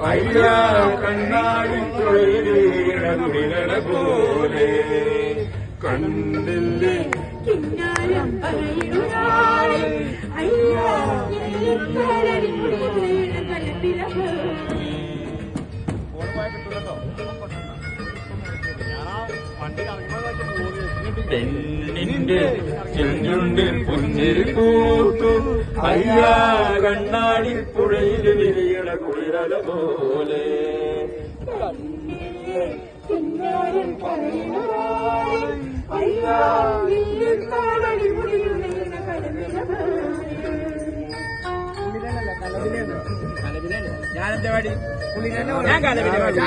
അയ്യാ കണ്ണാടി തൊഴിലീണ പോലെ കണ്ടില്ലേ കിന്നാരം പറയുവാളെ അയ്യാ കലപ്പില പെണ്ണിന്റെ ചെല്ലുണ്ടിൽ പുഞ്ചിരി പൂത്തു അയ്യാ കണ്ണാടി പുഴയിൽ വിരിയണ കുളിരല പോലെ കിന്നാരം പറയുവാളെ അയ്യാ ഞാനെന്താ പാടി ഞാൻ കലവിലെ പാടി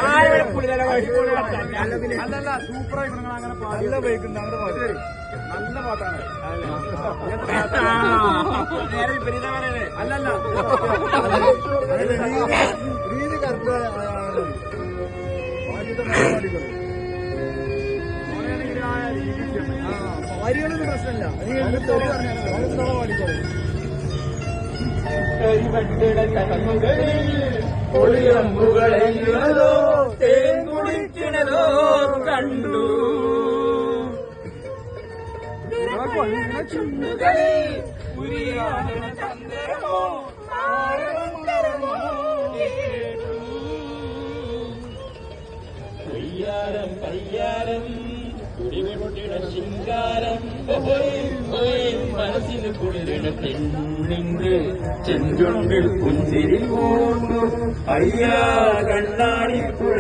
ആരുടെ പുള്ളിലെ പാടി അല്ലല്ല സൂപ്പറായി നിങ്ങൾ അങ്ങനെ പാടി നല്ല ബൈക്കുണ്ട് അങ്ങനെ പാടി നല്ല പാട്ടാണ് നേരെ വിപരീത പറയണേ അല്ലല്ല രീതി കറക്റ്റ് പാടികളൊന്നും പ്രശ്നമില്ല പാടിക്കോളൂ ഒളിയമ്പുകളെയോ തേൻ കുടിക്കണതോ കണ്ടു ചുണ്ടുകളിൽ കയ്യാരം കയ്യാരം കുടികൊണ്ടിട ശിങ്കാരം മനസ്സിന് കുളിരിട പെണ്ണിന്റെ ചെഞ്ചുണ്ടിൽ പുഞ്ചിരി പൂണ്ടു അയ്യാ കണ്ണാടി പുഴ